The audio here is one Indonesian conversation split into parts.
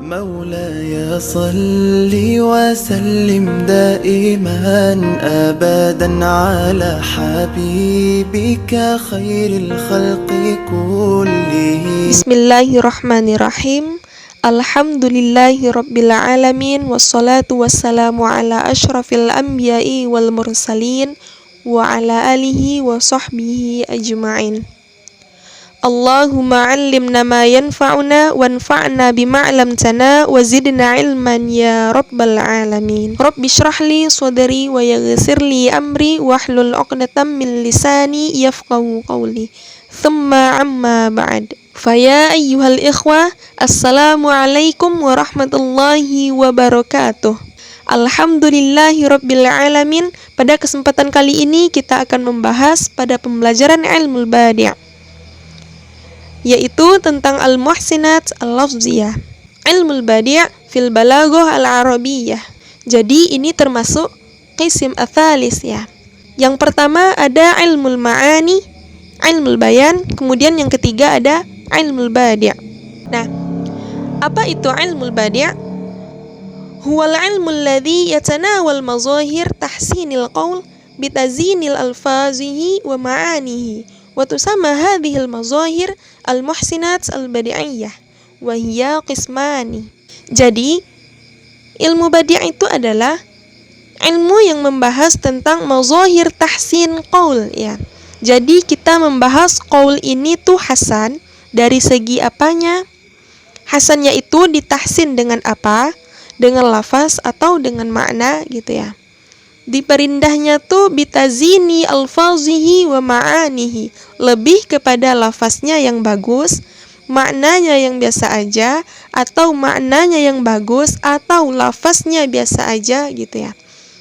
مولاي صل وسلم دائما أبدا على حبيبك خير الخلق كلهم. Bismillahirrahmanirrahim. Alhamdulillahi rabbil alamin. Wassalatu wassalamu ala ashrafil anbiya'i wal mursalin wa ala alihi wa sahbihi ajma'in. Allahumma 'allimna ma yanfa'una wanfa'na bima 'allamtana wa zidna 'ilman ya rabbal alamin. Rabbi shrah li sadri wa yassir li amri wahlul 'uqdatam min lisani yafqahu qawli. Thumma amma ba'd. Faya ayyuhal ikhwah, assalamualaikum warahmatullahi wabarakatuh. Alhamdulillahi rabbil alamin. Pada kesempatan kali ini kita akan membahas pada pembelajaran ilmu badi', yaitu tentang al-muhsinat al-lafziyah, ilmu badi' fil balaghah al-arabiyyah. Jadi ini termasuk qism ats-tsalis ya. Yang pertama ada ilmu ma'ani, ilmu bayan, kemudian yang ketiga ada ilmu badi'. Nah, apa itu ilmu badi'? Huwal ilmu alladhi yatanawal mazahir tahsinil qawl bitazinil alfazihi wa ma'anihi. Wa tusamma hadhil mazahir al-muhsinat al-badi'iyah wa hiya qismani. Jadi, ilmu badi' itu adalah ilmu yang membahas tentang mazahir tahsin qaul ya. Jadi kita membahas qaul ini tuh hasan dari segi apanya? Hasannya itu ditahsin dengan apa? Dengan lafaz atau dengan makna gitu ya. Diperindahnya tuh bitazini alfazihi wa ma'anihi, lebih kepada lafaznya yang bagus, maknanya yang biasa aja, atau maknanya yang bagus, atau lafaznya biasa aja gitu ya.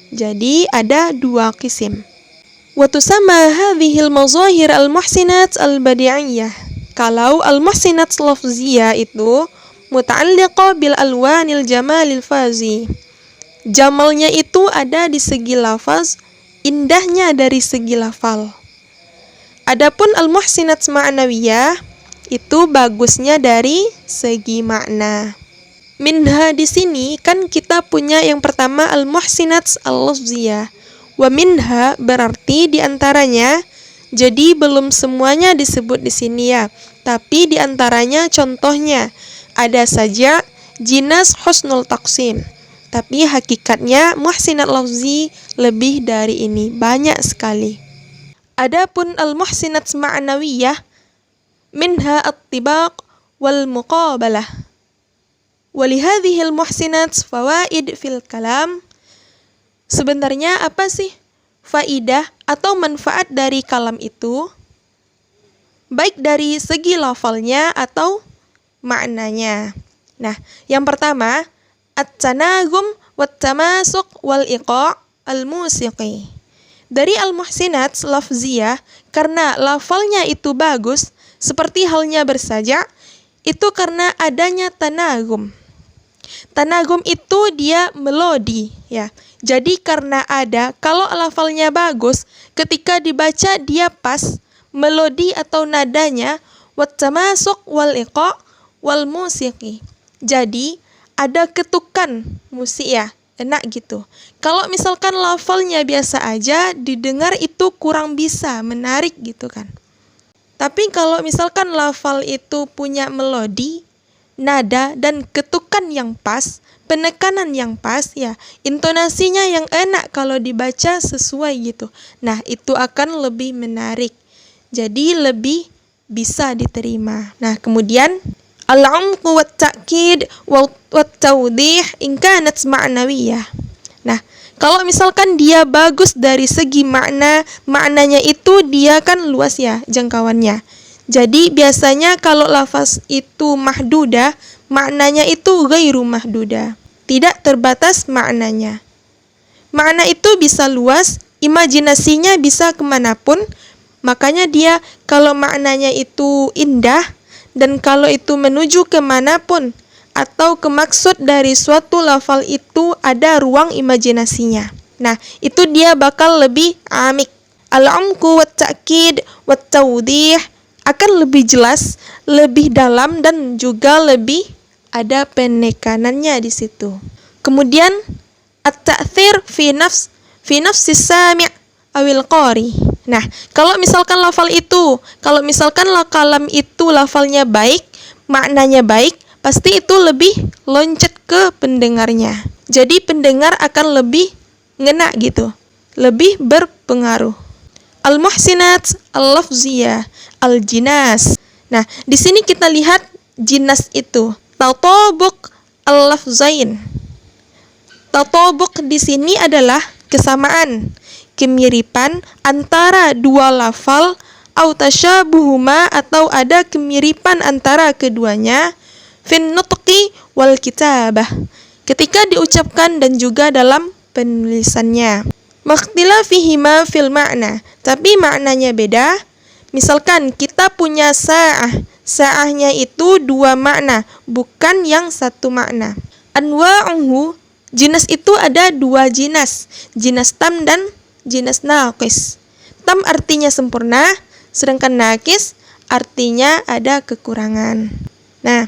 Jadi ada dua qism. Wa tusamma hadhil mazahir al-muhsinat al-badi'iyah. Kalau al-muhsinat lafziyah itu muta'alliqa bil alwanil jamalil fazi. Jamalnya itu ada di segi lafaz, indahnya dari segi lafal. Adapun al-muhsinat ma'nawiyah itu bagusnya dari segi makna. Minha di sini kan kita punya yang pertama al-muhsinat al-lafziyah. Wa minha berarti di antaranya. Jadi belum semuanya disebut di sini ya, tapi di antaranya contohnya ada saja jinas husnul taqsim. Tapi hakikatnya muhsinat lafzi lebih dari ini, banyak sekali. Adapun al-muhsinat ma'nawiyah minha at-tibaq wal muqabalah. Walihadhil muhsinat fawaid fil kalam. Sebenarnya apa sih faidah atau manfaat dari kalam itu? Baik dari segi lafalnya atau maknanya. Nah, yang pertama at-tanagum wat-tamasuq wal-iqa' al-musiqi. Dari al-muhsinat lafziyah, karena lafalnya itu bagus, seperti halnya bersaja, itu karena adanya tanagum. Tanagum itu dia melodi ya. Jadi karena ada, kalau lafalnya bagus, ketika dibaca dia pas, melodi atau nadanya wat-tamasuq wal-iqa' wal-musiqi. Jadi ada ketukan musik ya, enak gitu. Kalau misalkan lafalnya biasa aja, didengar itu kurang bisa menarik gitu kan. Tapi kalau misalkan lafal itu punya melodi, nada dan ketukan yang pas, penekanan yang pas ya, intonasinya yang enak kalau dibaca sesuai gitu. Nah, itu akan lebih menarik. Jadi lebih bisa diterima. Nah, kemudian al-'umq wa ta'kid wa tawdih in kanat ma'nawiyah. Nah, kalau misalkan dia bagus dari segi makna, maknanya itu dia kan luas ya jangkauannya. Jadi biasanya kalau lafaz itu mahdudah, maknanya itu ghairu mahdudah, tidak terbatas maknanya. Makna itu bisa luas, imajinasinya bisa kemanapun. Makanya dia kalau maknanya itu indah, dan kalau itu menuju kemanapun atau ke maksud dari suatu lafal itu ada ruang imajinasinya. Nah, itu dia bakal lebih amik. Al-'umqu wa ta'kid wa tawdih akan lebih jelas, lebih dalam dan juga lebih ada penekanannya di situ. Kemudian at-ta'thir fi nafsi sami' awil qari. Nah, kalau misalkan kalam itu lafalnya baik, maknanya baik, pasti itu lebih loncat ke pendengarnya. Jadi pendengar akan lebih ngena gitu, lebih berpengaruh. Al-muhsinat al-lafziyah, al-jinas. Nah, di sini kita lihat jinas itu tatabuq al-lafzain. Tatabuq di sini adalah kesamaan, kemiripan antara dua lafal, au tasyabuhuma atau ada kemiripan antara keduanya, fin nutqi wal kitabah, ketika diucapkan dan juga dalam penulisannya. Makhtilafihima fil makna, tapi maknanya beda. Misalkan kita punya sa'ah, sa'ahnya itu dua makna, bukan yang satu makna. Anwa'uhu, jinas itu ada dua jinas, jinas tam dan jinas naqis. Tam artinya sempurna, sedangkan naqis artinya ada kekurangan. Nah,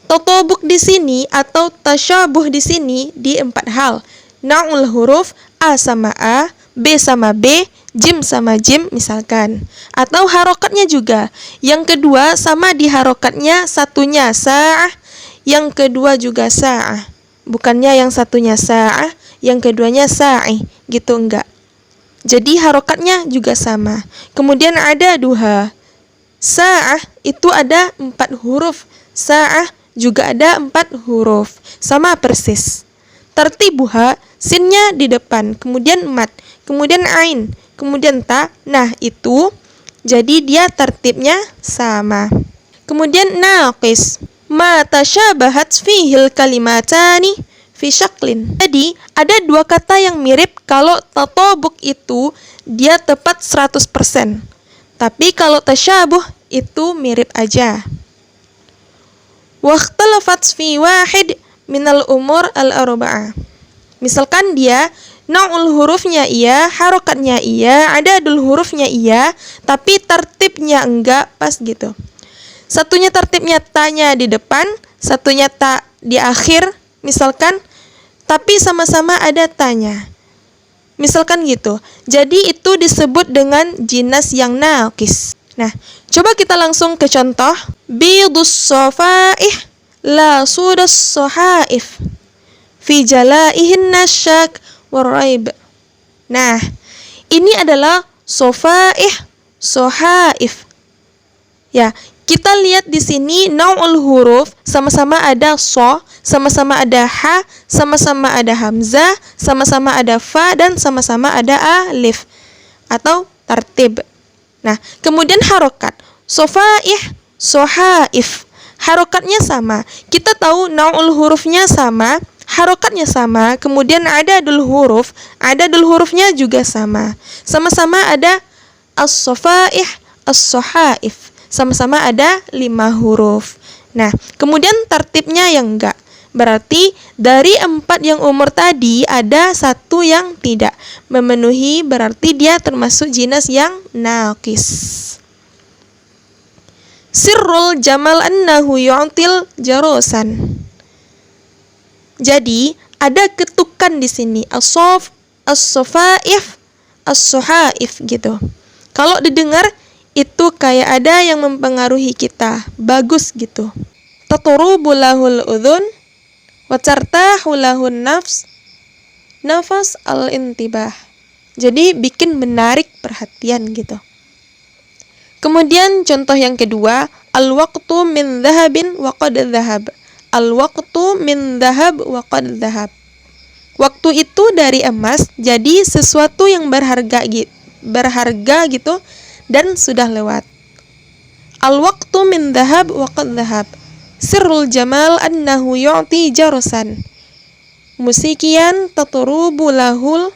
tatobuk di sini atau tasyabuh di sini di 4 hal. Na'ul huruf, A sama A, B sama B, jim sama jim misalkan. Atau harokatnya juga. Yang kedua sama di harokatnya, satunya sa'ah, yang kedua juga sa'ah. Bukannya yang satunya sa'ah, yang keduanya sa'i, gitu enggak. Jadi harokatnya juga sama. Kemudian ada duha. Sa'ah itu ada 4 huruf. Sa'ah juga ada 4 huruf. Sama persis. Tartibuha, sinnya di depan, kemudian mat, kemudian ain, kemudian ta. Nah, itu jadi dia tertibnya sama. Kemudian naqis, ma tasyabahat fihil kalimatani fi syaklin. Jadi, ada dua kata yang mirip kalau tatobuk itu dia tepat 100%. Tapi kalau tasyabuh itu mirip aja. Waqtalafat fi wahid minal umur al-arba'ah. Misalkan dia na'ul hurufnya iya, harokatnya iya, adadul hurufnya iya, tapi tertibnya enggak pas gitu. Satunya tertibnya tanya di depan, satunya ta di akhir, misalkan, tapi sama-sama ada tanya. Misalkan gitu. Jadi itu disebut dengan jinas yang naqis. Nah, coba kita langsung ke contoh. Bidus sofaih la sudas sohaif fi jalaihin nasyak waraib. Nah, ini adalah sofaih, sohaif. Ya, kita lihat di sini naul huruf sama-sama ada so, sama-sama ada ha, sama-sama ada hamzah, sama-sama ada fa, dan sama-sama ada alif atau tartib. Nah, kemudian harokat sofaih, sohaif. Harokatnya sama. Kita tahu naul hurufnya sama, harokatnya sama, kemudian adadul hurufnya juga sama. Sama-sama ada as-sofaih, as-sohaif. Sama-sama ada 5 huruf. Nah, kemudian tertibnya yang enggak. Berarti dari 4 yang umur tadi ada 1 yang tidak memenuhi, berarti dia termasuk jinas yang naqis. Sirrul jamal annahu yu'til jarosan. Jadi, ada ketukan di sini. As-sof, as-sofaif, as-sohaif gitu. Kalau didengar, itu kayak ada yang mempengaruhi kita. Bagus gitu. Taturubu lahul udhun, wa tartahu lahun nafas al-intibah. Jadi, bikin menarik perhatian gitu. Kemudian contoh yang kedua, al-waqtu min dhahabin wa qad dhahab. Al-waqtu min dhahab wa qad dhahab. Waktu itu dari emas, jadi sesuatu yang berharga gitu dan sudah lewat. Al-waqtu min dhahab wa qad dhahab. Sirrul jamal annahu yu'ti jarosan. Musikian taturubu lahul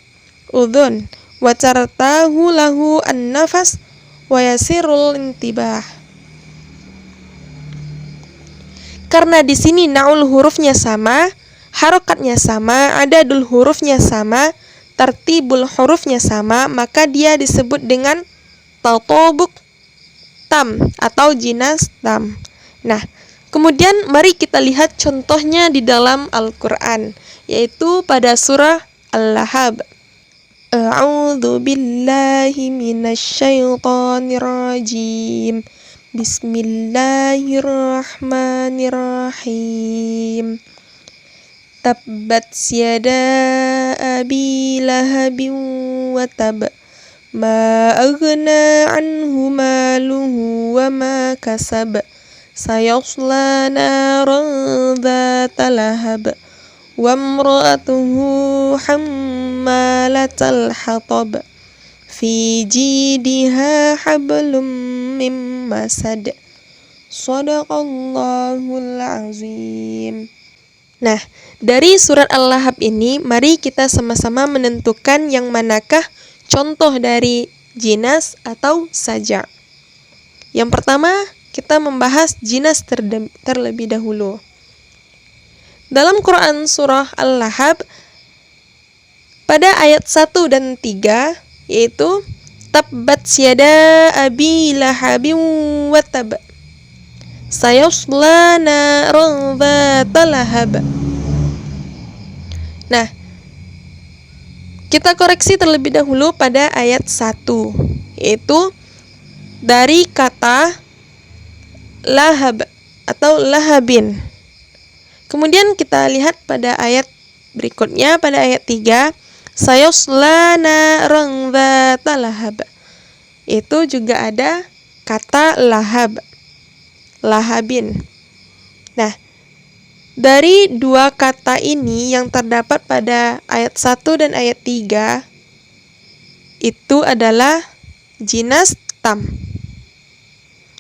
udhun wa tartahu lahu an-nafas wa yasirul intibah. Karena di sini naul hurufnya sama, harokatnya sama, adadul hurufnya sama, tartibul hurufnya sama, maka dia disebut dengan tatobuk tam atau jinas tam. Nah, Kemudian mari kita lihat contohnya di dalam Al-Quran, yaitu pada surah Al-Lahab. A'udzu billahi minasyaitonir rajim. Bismillahirrahmanirrahim. Tabbat yada abi lahabin wa tab. Ma aghna anhu maluhu wa ma kasab. Sayasla naran dzata lahab. Wa imra'atuhu hammalatal hatab. Fi jidiha hablum mim masad. Shadaqallahul azim. Nah, dari surat Al-Lahab ini, mari kita sama-sama menentukan yang manakah contoh dari jinas atau saja. Yang pertama, kita membahas jinas terlebih dahulu. Dalam Quran surah Al-Lahab, pada ayat 1 dan 3, yaitu Tabbat yada abi lahabin wa tab. Sayasla naran dzata lahab. Nah, kita koreksi terlebih dahulu pada ayat 1, yaitu dari kata lahab atau lahabin. Kemudian kita lihat pada ayat berikutnya, pada ayat 3, sayasla naran dzata lahab. Itu juga ada kata lahab, lahabin. Nah, dari dua kata ini yang terdapat pada ayat 1 dan ayat 3 itu adalah jinas tam.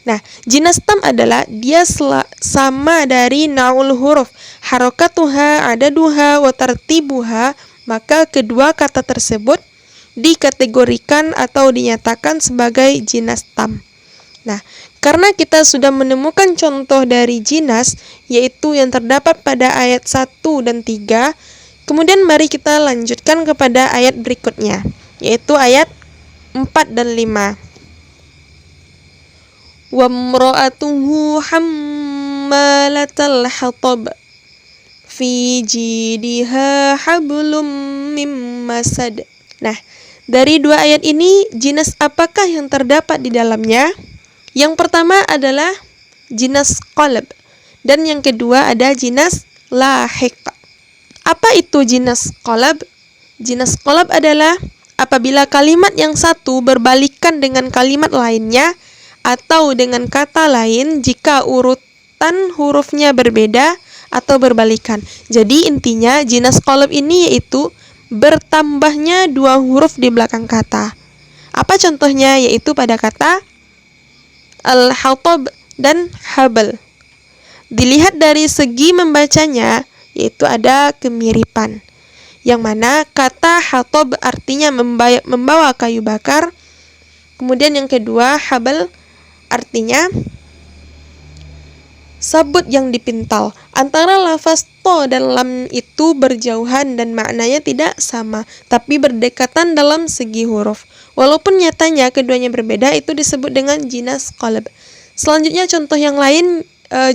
Nah, jinas tam adalah dia sama dari naul huruf, harokatuha, adaduha, wa tartibuha, maka kedua kata tersebut dikategorikan atau dinyatakan sebagai jinas tam. Nah, karena kita sudah menemukan contoh dari jinas, yaitu yang terdapat pada ayat 1 dan 3, kemudian mari kita lanjutkan kepada ayat berikutnya, yaitu ayat 4 dan 5. Wamra'atuhu hammalatal hatab. Fi jidiha hablum mim masad. Nah, dari dua ayat ini, jinas apakah yang terdapat di dalamnya? Yang pertama adalah jinas qalb, dan yang kedua ada jinas lahiq. Apa itu jinas qalb? Jinas qalb adalah apabila kalimat yang satu berbalikan dengan kalimat lainnya atau dengan kata lain jika urutan hurufnya berbeda atau berbalikan. Jadi intinya jinas qalb ini yaitu bertambahnya dua huruf di belakang kata. Apa contohnya? Yaitu pada kata al-hatab dan habal. Dilihat dari segi membacanya, yaitu ada kemiripan. Yang mana kata hatab artinya membawa kayu bakar. Kemudian yang kedua, habal artinya sabut yang dipintal. Antara lafaz to dan lam itu berjauhan dan maknanya tidak sama, tapi berdekatan dalam segi huruf. Walaupun nyatanya keduanya berbeda, itu disebut dengan jinas qalb. Selanjutnya contoh yang lain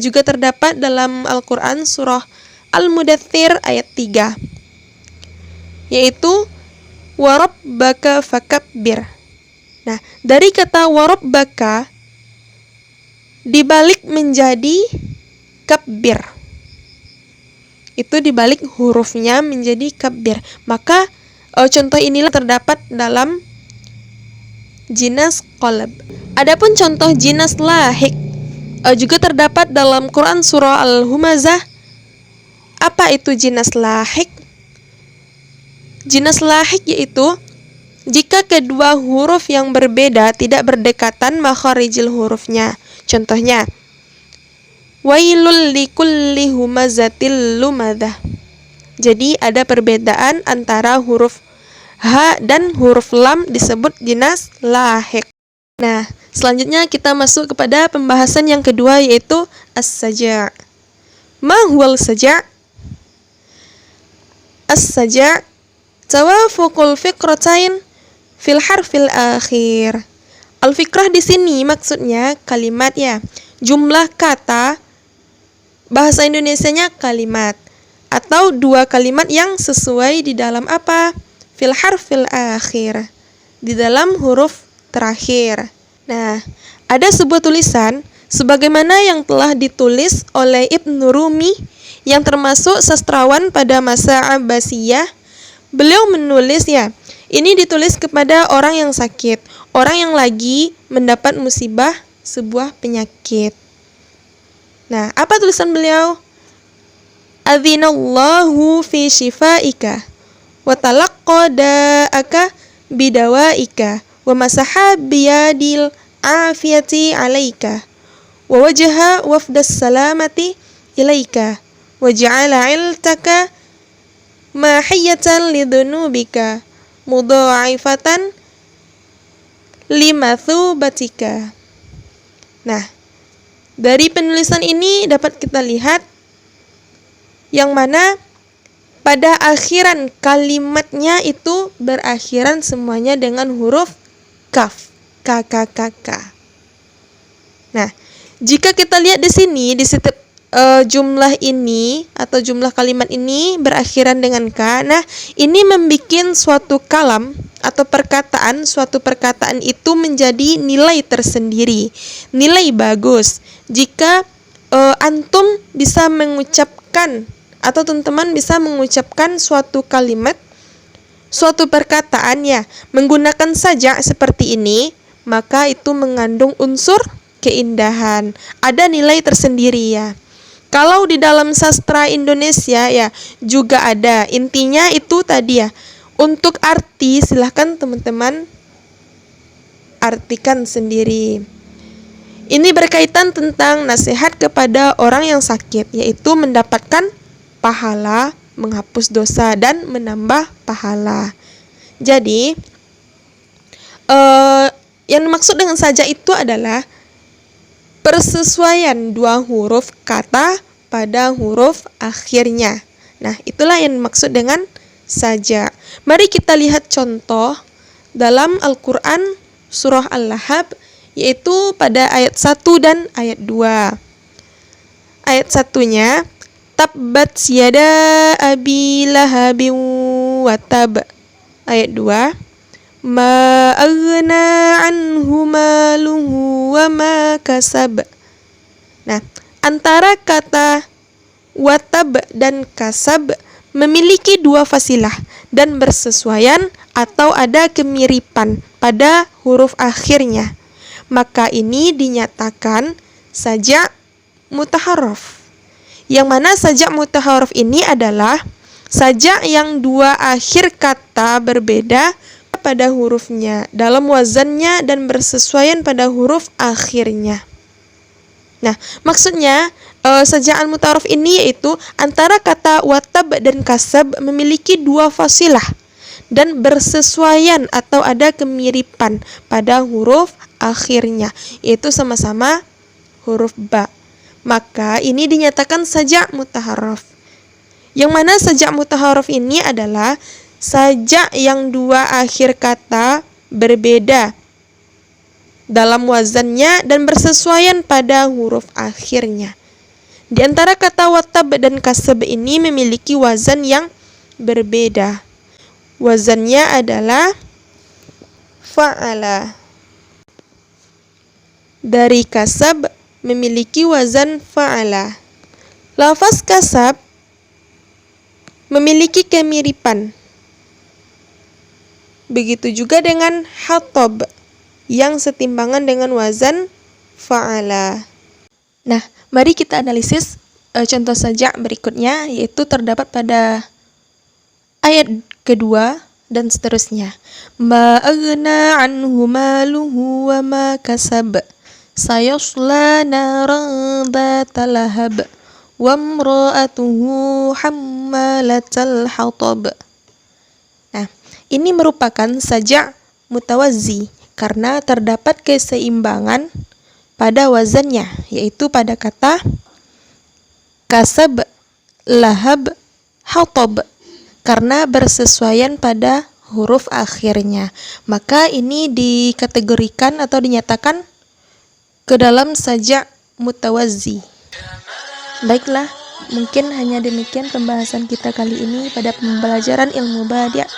juga terdapat dalam Al-Quran surah Al-Mudaththir ayat 3, yaitu warabbaka fakabbir. Nah, dari kata warabbaka dibalik menjadi kabbir. Itu dibalik hurufnya menjadi kabbir. Maka contoh inilah terdapat dalam jinas qalb. Adapun contoh jinas lahiq juga terdapat dalam Quran surah Al-Humazah. Apa itu jinas lahiq? Jinas lahiq yaitu jika kedua huruf yang berbeda tidak berdekatan makharijil hurufnya. Contohnya, wailul likulli humazatil lumadah. Jadi ada perbedaan antara huruf ha dan huruf lam disebut jinas lahiq. Nah, selanjutnya kita masuk kepada pembahasan yang kedua, yaitu as-saja'. Ma huwal saja'? As-saja' tawafuqul fiqratain fil harfil akhir. Al-fikrah di sini maksudnya kalimat ya, jumlah kata bahasa Indonesianya kalimat, atau dua kalimat yang sesuai di dalam apa? Fil harfil akhir, di dalam huruf terakhir. Nah, ada sebuah tulisan sebagaimana yang telah ditulis oleh Ibnu Rumi yang termasuk sastrawan pada masa Abbasiyah. Beliau menulis ini ditulis kepada orang yang sakit, orang yang lagi mendapat musibah sebuah penyakit. Nah, apa tulisan beliau? Adzinallahu fi shifaika wa talaqqa da'aka bidawaika wa masaha biyadil afiyati alaika wa wajha wafdas salamati ilaika wa ja'ala iltaka mahiyatan lidunubika mudha'ifatan limathubatika. Nah, dari penulisan ini dapat kita lihat yang mana pada akhiran kalimatnya itu berakhiran semuanya dengan huruf kaf, k. Nah, jika kita lihat di sini di setiap jumlah ini atau jumlah kalimat ini berakhiran dengan k. Nah, ini membuat suatu kalam atau perkataan, suatu perkataan itu menjadi nilai tersendiri, nilai bagus. Jika antum bisa mengucapkan atau teman-teman bisa mengucapkan suatu kalimat, suatu perkataan menggunakan sajak seperti ini, maka itu mengandung unsur keindahan, ada nilai tersendiri Kalau di dalam sastra Indonesia juga ada. Intinya itu tadi Untuk arti silahkan teman-teman artikan sendiri. Ini berkaitan tentang nasihat kepada orang yang sakit, yaitu mendapatkan pahala, menghapus dosa dan menambah pahala. Jadi yang dimaksud dengan sajak itu adalah persesuaian dua huruf kata pada huruf akhirnya. Nah, itulah yang dimaksud dengan sajak. Mari kita lihat contoh dalam Al-Quran surah Al-Lahab, yaitu pada ayat 1 dan ayat 2. Ayat 1-nya, Tabbat yada abi lahabin wa tab. Ayat 2, Ma aghna anhu maluhu wa ma kasab. Nah, antara kata watab dan kasab memiliki dua fasilah dan bersesuaian atau ada kemiripan pada huruf akhirnya. Maka ini dinyatakan sajak mutaharraf. Yang mana sajak mutaharraf ini adalah sajak yang dua akhir kata berbeda pada hurufnya, dalam wazannya dan bersesuaian pada huruf akhirnya. Nah, maksudnya sajak al-mutaharraf ini yaitu antara kata watab dan kasab memiliki dua fasilah dan bersesuaian atau ada kemiripan pada huruf akhirnya, yaitu sama-sama huruf ba. Maka ini dinyatakan sajak mutaharraf. Yang mana sajak mutaharraf ini adalah sajak yang dua akhir kata berbeda dalam wazannya dan bersesuaian pada huruf akhirnya. Di antara kata watab dan kasab ini memiliki wazan yang berbeda. Wazannya adalah fa'ala. Dari kasab memiliki wazan fa'ala. Lafaz kasab memiliki kemiripan. Begitu juga dengan hatab yang setimbangan dengan wazan fa'ala. Nah, mari kita analisis contoh sajak berikutnya, yaitu terdapat pada ayat kedua dan seterusnya. Ma aghna anhu maluhu wa ma kasab sayasla naran dzata lahab wa imra'atuhu hammalatal hatab. Nah, ini merupakan sajak mutawazzi karena terdapat keseimbangan pada wazannya, yaitu pada kata kasab, lahab, hatab, karena bersesuaian pada huruf akhirnya. Maka ini dikategorikan atau dinyatakan ke dalam sajak mutawazzi. Baiklah, mungkin hanya demikian pembahasan kita kali ini pada pembelajaran ilmu badi',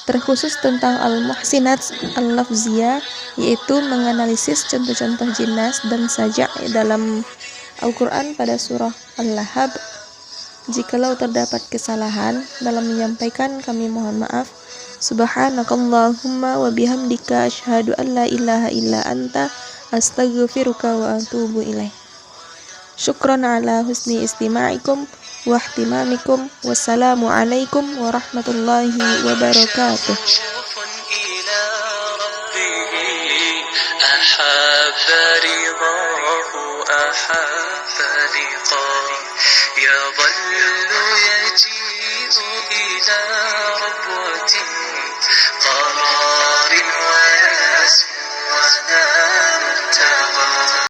terkhusus tentang al-muhsinat al-lafziyah, yaitu menganalisis contoh-contoh jinas dan sajak dalam Al-Quran pada surah Al-Lahab. Jikalau terdapat kesalahan dalam menyampaikan, kami mohon maaf. Subhanakallahumma wa bihamdika asyhadu an la ilaha illa anta astaghfiruka wa atubu ilaih. Syukran ala husni istima'ikum wa ihtimamikum. Wassalamu alaikum warahmatullahi wabarakatuh. يظل يجيء إلى ربوة قرار